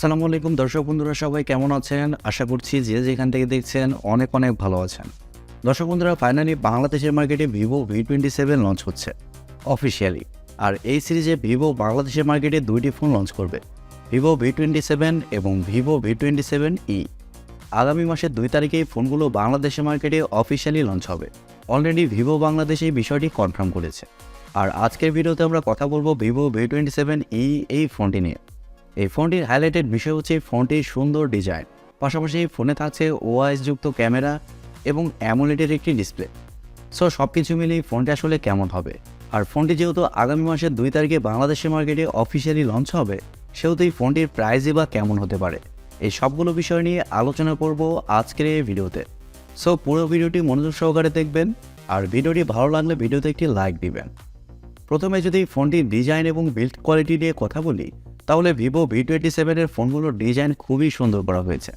আসসালামু আলাইকুম দর্শক বন্ধুরা, সবাই কেমন আছেন? আশা করছি যে যেখান থেকে দেখছেন অনেক ভালো আছেন। দর্শক বন্ধুরা, ফাইনালি বাংলাদেশের মার্কেটে Vivo V27 লঞ্চ হচ্ছে অফিসিয়ালি। আর এই সিরিজে Vivo বাংলাদেশের মার্কেটে দুইটি ফোন লঞ্চ করবে, Vivo V27 এবং Vivo V27e। আগামী মাসের 2 তারিখে এই ফোনগুলো বাংলাদেশের মার্কেটে অফিসিয়ালি লঞ্চ হবে। অলরেডি Vivo বাংলাদেশ এই বিষয়টি কনফার্ম করেছে। আর আজকের ভিডিওতে আমরা কথা বলবো Vivo V27e এই ফোনটি নিয়ে। এই ফোনটির হাইলাইটেড বিষয় হচ্ছে ফোনটির সুন্দর ডিজাইন, পাশাপাশি ফোনে থাকছে ওআইএস যুক্ত ক্যামেরা এবং অ্যামোলেডের একটি ডিসপ্লে। সো সব কিছু মিলিয়ে ফোনটি আসলে কেমন হবে, আর ফোনটি যেহেতু আগামী মাসের 2 তারিখে বাংলাদেশের মার্কেটে অফিসিয়ালি লঞ্চ হবে, সেহেতু এই ফোনটির প্রাইসই বা কেমন হতে পারে, এই সবগুলো বিষয় নিয়ে আলোচনা করব আজকের এই ভিডিওতে। সো পুরো ভিডিওটি মনোযোগ সহকারে দেখবেন, আর ভিডিওটি ভালো লাগলে ভিডিওতে একটি লাইক দিবেন। প্রথমে যদি ফোনটির ডিজাইন এবং বিল্ড কোয়ালিটি নিয়ে কথা বলি, তাহলে Vivo V27 এর ফোনগুলোর ডিজাইন খুবই সুন্দর করা হয়েছে।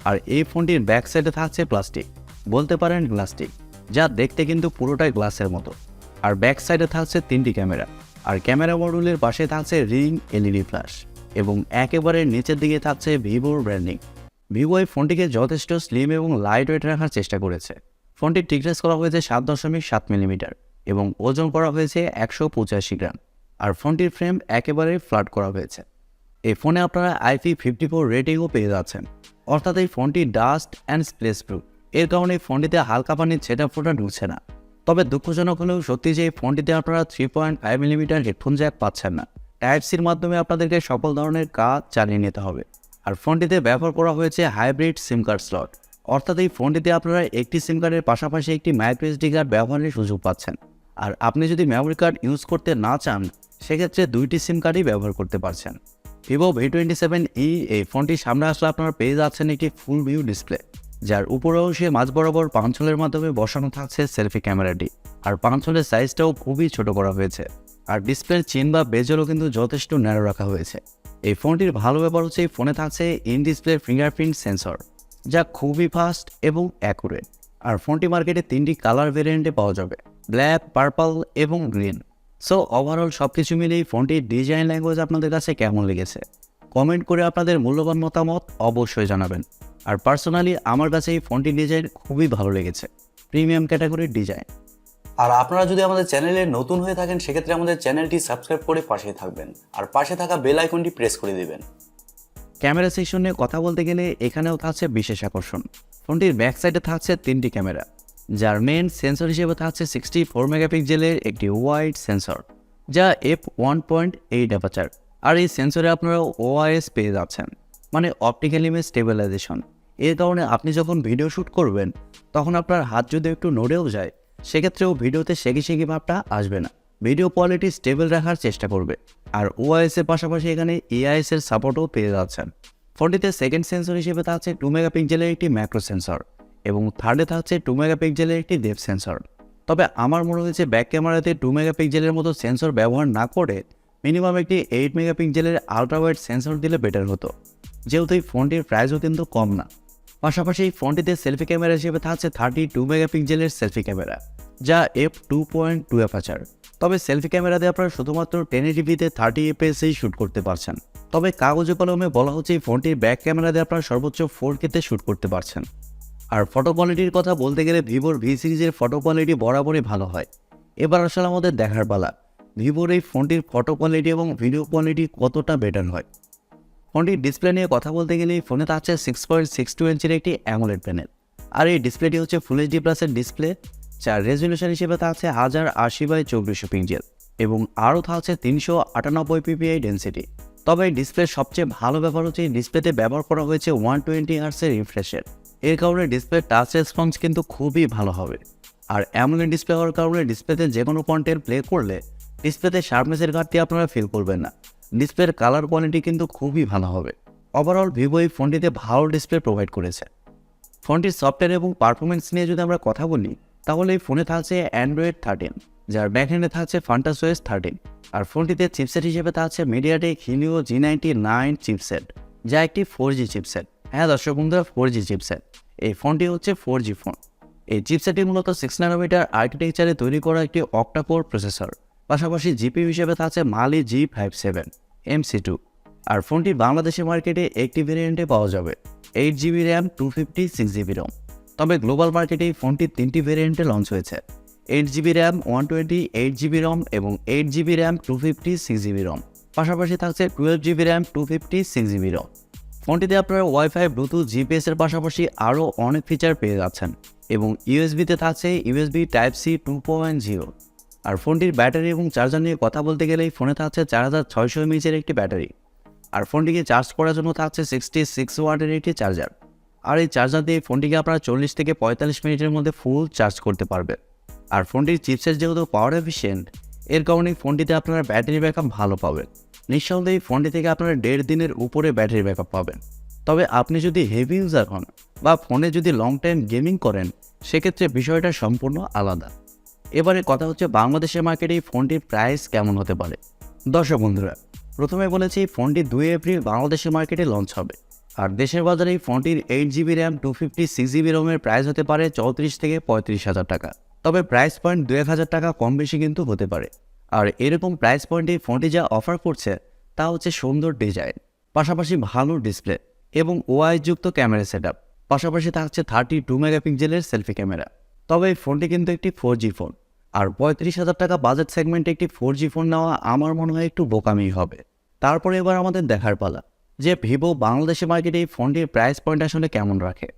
আর এই ফোনটির ব্যাক সাইডে থাকছে প্লাস্টিক, বলতে পারেন গ্লাস্টিক, যা দেখতে কিন্তু পুরোটাই গ্লাসের মতো। আর ব্যাক সাইডে থাকছে 3টি ক্যামেরা, আর ক্যামেরা মডিউলের পাশে থাকছে রিং এলইডি ফ্ল্যাশ, এবং একেবারে নিচের দিকে থাকছে ভিভোর ব্র্যান্ডিং। ভিভো এই ফোনটিকে যথেষ্ট স্লিম এবং লাইট ওয়েট রাখার চেষ্টা করেছে। ফোনটির থিকনেস করা হয়েছে 7.7 মিলিমিটার এবং ওজন করা হয়েছে 185 গ্রাম। আর ফোনটির ফ্রেম একেবারে ফ্ল্যাট করা হয়েছে। এই ফোনে আপনারা IP54 রেটিংও পেয়ে যাচ্ছেন, অর্থাৎ এই ফোনটি ডাস্ট অ্যান্ড স্প্লেশ প্রুফ। এর কারণে ফোনটিতে হালকা পানির ছেটা ফোটা ঢুকছে না। তবে দুঃখজনক হলেও সত্যি যে এই ফোনটিতে আপনারা 3.5 মিলিমিটার হেডফোন জ্যাক পাচ্ছেন না। টাইপ-সির মাধ্যমে আপনাদেরকে সকল ধরনের কাজ চালিয়ে নিতে হবে। আর ফোনটিতে ব্যবহার করা হয়েছে হাইব্রিড সিম কার্ড স্লট, অর্থাৎ এই ফোনটিতে আপনারা একটি সিম কার্ডের পাশাপাশি একটি মাইক্রোএসডি কার্ড ব্যবহারের সুযোগ পাচ্ছেন। আর আপনি যদি মেমোরি কার্ড ইউজ করতে না চান, সেক্ষেত্রে 2টি সিম কার্ডই ব্যবহার করতে পারছেন। Vivo V27e এই ফোনটির সামনে আসলে আপনারা পেয়ে যাচ্ছেন একটি ফুল ভিউ ডিসপ্লে, যার উপর অংশে মাঝ বরাবর পাঞ্চলের মাধ্যমে বসানো থাকছে সেলফি ক্যামেরাটি। আর পাঞ্চলের সাইজটাও খুবই ছোট করা হয়েছে। আর ডিসপ্লের চেন বা বেজেলও কিন্তু যথেষ্ট ন্যারো রাখা হয়েছে। এই ফোনটির ভালো ব্যাপার হচ্ছে এই ফোনে থাকছে ইন ডিসপ্লে ফিঙ্গারপ্রিন্ট সেন্সর, যা খুবই ফাস্ট এবং অ্যাকুরেট। আর ফোনটি মার্কেটে 3টি কালার ভেরিয়েন্টে পাওয়া যাবে, ব্ল্যাক, পার্পল এবং গ্রিন। সো ওভারঅল সব কিছু মিলিয়ে ফোনটির ডিজাইন ল্যাঙ্গুয়েজ আপনাদের কাছে কেমন লেগেছে কমেন্ট করে আপনাদের মূল্যবান মতামত অবশ্যই জানাবেন। আর পার্সোনালি আমার কাছে এই ফোনটির ডিজাইন খুবই ভালো লেগেছে, প্রিমিয়াম ক্যাটাগরির ডিজাইন। আর আপনারা যদি আমাদের চ্যানেলে নতুন হয়ে থাকেন, সেক্ষেত্রে আমাদের চ্যানেলটি সাবস্ক্রাইব করে পাশে থাকবেন, আর পাশে থাকা বেল আইকনটি প্রেস করে দেবেন। ক্যামেরা সেকশন নিয়ে কথা বলতে গেলে এখানেও থাকছে বিশেষ আকর্ষণ। ফোনটির ব্যাক সাইডে থাকছে 3টি ক্যামেরা, যার মেন সেন্সর হিসেবে থাকছে 64 মেগাপিক্সেলের একটি ওয়াইড সেন্সর, যা f1.8 অ্যাপারচার। আর এই সেন্সরে আপনারা ওআইএস পেয়ে যাচ্ছেন, মানে অপটিক্যাল ইমেজ স্টেবিলাইজেশন। এর কারণে আপনি যখন ভিডিও শ্যুট করবেন, তখন আপনার হাত যদি একটু নড়েও যায়, সেক্ষেত্রেও ভিডিওতে সেকি ভাবটা আসবে না। ভিডিও কোয়ালিটি স্টেবল রাখার চেষ্টা করবে। আর ওআইএস এর পাশাপাশি এখানে এআইএস এর সাপোর্টও পেয়ে যাচ্ছেন। ফোনটিতে সেকেন্ড সেন্সর হিসেবে থাকছে 2 মেগাপিক্সেলের একটি ম্যাক্রো সেন্সর, এবং থার্ডে থাকছে 2 মেগাপিক্সেলের একটি ডেপথ সেন্সর। তবে আমার মনে হয়েছে ব্যাক ক্যামেরাতে 2 মেগাপিক্সেলের মতো সেন্সর ব্যবহার না করে মিনিমাম একটি 8 মেগাপিক্সেলের আলট্রা ওয়াইড সেন্সর দিলে বেটার হতো, যেহেতু এই ফোনটির প্রাইসও কিন্তু কম না। পাশাপাশি এই ফোনটিতে সেলফি ক্যামেরা হিসেবে থাকছে 32 মেগাপিক্সেলের সেলফি ক্যামেরা, যা f2.2 অ্যাপারচার। তবে সেলফি ক্যামেরাতে আপনারা শুধুমাত্র 1080p-তে 30 fps-এই শ্যুট করতে পারছেন। তবে কাগজে কলমে বলা হচ্ছে এই ফোনটির ব্যাক ক্যামেরাতে আপনারা সর্বোচ্চ 4K-তে শ্যুট করতে পারছেন। আর ফটো কোয়ালিটির কথা বলতে গেলে ভিভোর ভি সিরিজের ফটো কোয়ালিটি বরাবরই ভালো হয়। এবার আসলে আমাদের দেখার পালা ভিভোর এই ফোনটির ফটো কোয়ালিটি এবং ভিডিও কোয়ালিটি কতটা বেটার হয়। ফোনটির ডিসপ্লে নিয়ে কথা বলতে গেলে এই ফোনে থাকছে 6.62 ইঞ্চির একটি অ্যামোলেড প্যানেল। আর এই ডিসপ্লেটি হচ্ছে ফুল এইচডি প্লাসের ডিসপ্লে, যার রেজলিউশন হিসেবে থাকছে 1080x2400 পিক্সেল, এবং আরও থাকছে 398 ppi ডেন্সিটি। তবে এই ডিসপ্লের সবচেয়ে ভালো ব্যাপার হচ্ছে এই ডিসপ্লেতে ব্যবহার করা হয়েছে 120 হার্টজের রিফ্রেশের। এর কারণে ডিসপ্লে টাচ রেসপন্স কিন্তু খুবই ভালো হবে। আর অ্যামোলেড ডিসপ্লে হওয়ার কারণে ডিসপ্লেতে যে কোনো কন্টেন্ট প্লে করলে ডিসপ্লেতে শার্পনেসের ঘাটতি আপনারা ফিল করবেন না। ডিসপ্লের কালার কোয়ালিটি কিন্তু খুবই ভালো হবে। ওভারঅল ভিভো এই ফোনটিতে ভালো ডিসপ্লে প্রোভাইড করেছে। ফোনটির সফটওয়্যার এবং পারফরমেন্স নিয়ে যদি আমরা কথা বলি, তাহলে এই ফোনে থাকছে Android 13, যার ব্যাকহ্যান্ডে থাকছে FuntaOS 13। আর ফোনটিতে চিপসেট হিসেবে থাকছে Mediatek Helio G99 চিপসেট, যা একটি 4G চিপসেট। হ্যাঁ দর্শক বন্ধুরা, 4G চিপসেট। এই ফোনটি হচ্ছে 4G ফোন। এই চিপসেটটি মূলত 6 ন্যানোমিটার আর্কিটেকচারে তৈরি করা একটি অক্টা কোর প্রসেসর। পাশাপাশি জিপিইউ হিসেবে থাকছে Mali G57 MC2। আর ফোনটি বাংলাদেশের মার্কেটে একটি ভেরিয়েন্টে পাওয়া যাবে 8GB র্যাম 256GB রম। তবে গ্লোবাল মার্কেটে এই ফোনটি 3টি ভেরিয়েন্টে লঞ্চ হয়েছে 8GB র্যাম 128GB রম এবং 8GB র্যাম 256GB রম। পাশাপাশি থাকছে 12GB র্যাম 256GB রম। ফোনটিতে আপনারা ওয়াইফাই, ব্লুটুথ, জিপিএস এর পাশাপাশি আরও অনেক ফিচার পেয়ে যাচ্ছেন এবং ইউএসবিতে থাকছে ইউএসবি টাইপ-সি 2.0। আর ফোনটির ব্যাটারি এবং চার্জার নিয়ে কথা বলতে গেলে এই ফোনে থাকছে 4600 mAh একটি ব্যাটারি। আর ফোনটিকে চার্জ করার জন্য থাকছে 66 ওয়াটের একটি চার্জার। আর এই চার্জার দিয়ে ফোনটিকে আপনারা 40 থেকে 45 মিনিটের মধ্যে ফুল চার্জ করতে পারবেন। আর ফোনটির চিপসেট যেহেতু পাওয়ার এফিশিয়েন্ট, এর কারণে ফোনটিতে আপনারা ব্যাটারি ব্যাকআপ ভালো পাবেন। নিঃসন্দেহে ফোনটি থেকে আপনারা 1.5 দিনের উপরে ব্যাটারি ব্যাকআপ পাবেন। তবে আপনি যদি হেভি ইউজার হন বা ফোনে যদি লং টাইম গেমিং করেন, সেক্ষেত্রে বিষয়টা সম্পূর্ণ আলাদা। এবারে কথা হচ্ছে বাংলাদেশের মার্কেটে এই ফোনটির প্রাইস কেমন হতে পারে। দর্শক বন্ধুরা, প্রথমে বলেছি ফোনটি 2 এপ্রিল বাংলাদেশের মার্কেটে লঞ্চ হবে। আর দেশের বাজারে এই ফোনটির 8GB র্যাম 256GB রোমের প্রাইস হতে পারে 34 থেকে 35,000 টাকা। তবে প্রাইস পয়েন্ট 2,000 টাকা কম বেশি কিন্তু হতে পারে। আর এরকম প্রাইস পয়েন্টে এই ফোনটি যা অফার করছে তা হচ্ছে সুন্দর ডিজাইন, পাশাপাশি ভালো ডিসপ্লে এবং ওআইযুক্ত ক্যামেরা সেটআপ, পাশাপাশি থাকছে 32 মেগাপিক্সেলের সেলফি ক্যামেরা। তবে এই ফোনটি কিন্তু একটি 4G ফোন, আর 35,000 টাকা বাজেট সেগমেন্টে একটি 4G ফোন নেওয়া আমার মনে হয় একটু বোকামি হবে। তারপরে এবার আমাদের দেখার পালা যে ভিভো বাংলাদেশের মার্কেটে এই ফোনটির প্রাইস পয়েন্ট আসলে কেমন রাখে।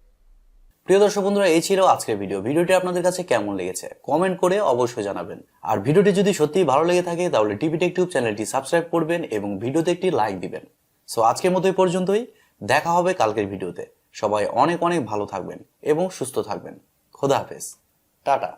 প্রিয় দর্শক বন্ধুরা, এই ছিল আজকের ভিডিওটি আপনাদের কাছে কেমন লেগেছে কমেন্ট করে অবশ্যই জানাবেন। আর ভিডিওটি যদি সত্যিই ভালো লেগে থাকে তাহলে টিভি টেকটিউব চ্যানেলটি সাবস্ক্রাইব করবেন এবং ভিডিওতে একটি লাইক দিবেন। সো আজকের মতো এই পর্যন্তই, দেখা হবে কালকের ভিডিওতে। সবাই অনেক অনেক ভালো থাকবেন এবং সুস্থ থাকবেন। খোদা হাফেজ, টাটা।